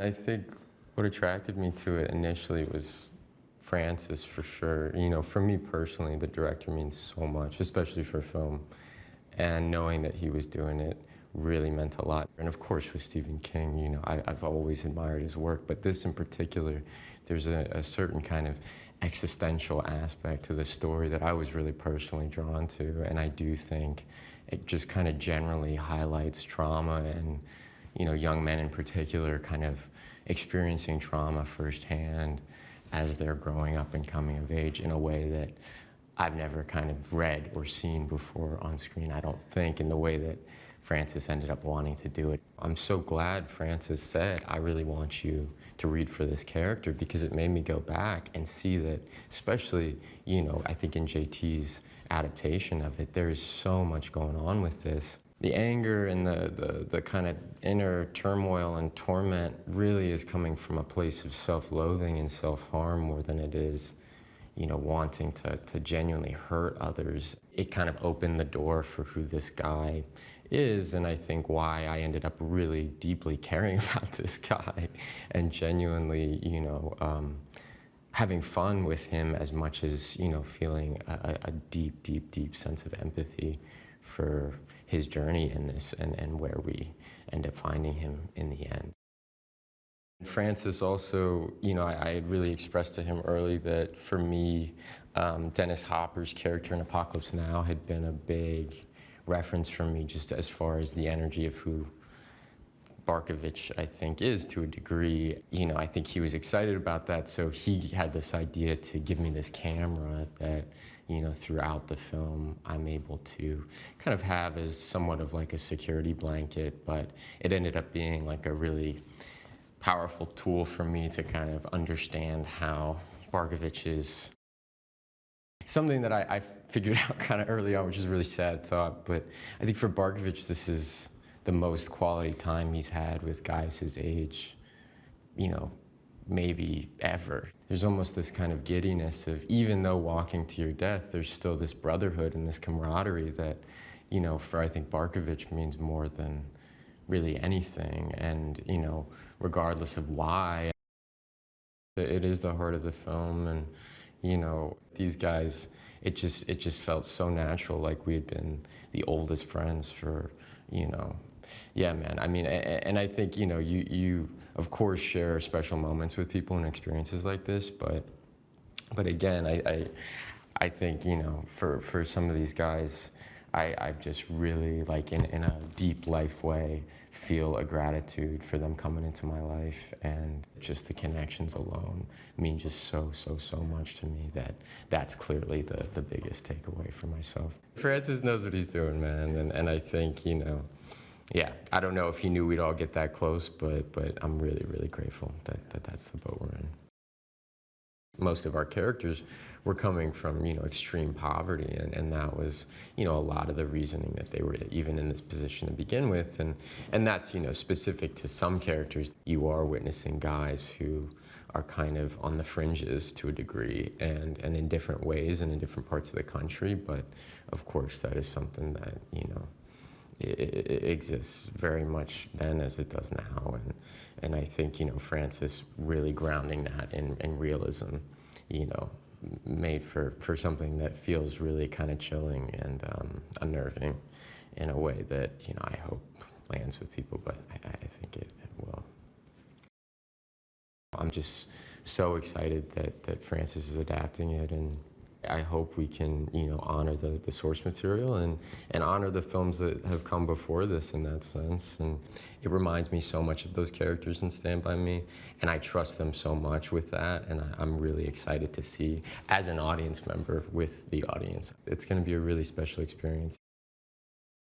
I think what attracted me to it initially was Francis, for sure. You know, for me personally, the director means so much, especially for film. And knowing that he was doing it really meant a lot. And of course, with Stephen King, you know, I've always admired his work, but this in particular, there's a certain kind of existential aspect to the story that I was really personally drawn to. And I do think it just kind of generally highlights trauma and, you know, young men in particular kind of experiencing trauma firsthand as they're growing up and coming of age in a way that I've never kind of read or seen before on screen, I don't think, in the way that Francis ended up wanting to do it. I'm so glad Francis said, I really want you to read for this character, because it made me go back and see that, especially, you know, I think in JT's adaptation of it, there is so much going on with this. The anger and the kind of inner turmoil and torment really is coming from a place of self-loathing and self-harm more than it is, you know, wanting to genuinely hurt others. It kind of opened the door for who this guy is, and I think why I ended up really deeply caring about this guy and genuinely, you know, having fun with him as much as, you know, feeling a deep, deep, deep sense of empathy for his journey in this and where we end up finding him in the end. Francis also, you know, I had really expressed to him early that for me, Dennis Hopper's character in Apocalypse Now had been a big reference for me, just as far as the energy of who Barkovich, I think, is to a degree. You know, I think he was excited about that, so he had this idea to give me this camera that, you know, throughout the film, I'm able to kind of have as somewhat of like a security blanket, but it ended up being like a really powerful tool for me to kind of understand how Barkovich is something that I figured out kind of early on, which is a really sad thought, but I think for Barkovich, this is the most quality time he's had with guys his age, you know, maybe ever. There's almost this kind of giddiness of, even though walking to your death, there's still this brotherhood and this camaraderie that, you know, for I think Barkovich means more than really anything. And, you know, regardless of why, it is the heart of the film. And, you know, these guys, it just felt so natural, like we had been the oldest friends for, you know, yeah, man. I mean, and I think, you know, you of course share special moments with people and experiences like this, but again, I think, you know, for some of these guys, I just really, like, in a deep life way, feel a gratitude for them coming into my life, and just the connections alone mean just so much to me that that's clearly the biggest takeaway for myself. Francis knows what he's doing, man, and I think, you know, yeah, I don't know if he knew we'd all get that close, but I'm really, really grateful that that's the boat we're in. Most of our characters were coming from, you know, extreme poverty, and that was, you know, a lot of the reasoning that they were even in this position to begin with, and that's, you know, specific to some characters. You are witnessing guys who are kind of on the fringes to a degree, and in different ways and in different parts of the country, but of course that is something that, you know, it exists very much then as it does now, and I think, you know, Francis really grounding that in realism, you know, made for something that feels really kind of chilling and unnerving in a way that, you know, I hope lands with people, but I think it will. I'm just so excited that Francis is adapting it, and I hope we can, you know, honor the source material and honor the films that have come before this in that sense. And it reminds me so much of those characters in Stand By Me, and I trust them so much with that, and I'm really excited to see, as an audience member with the audience. It's going to be a really special experience.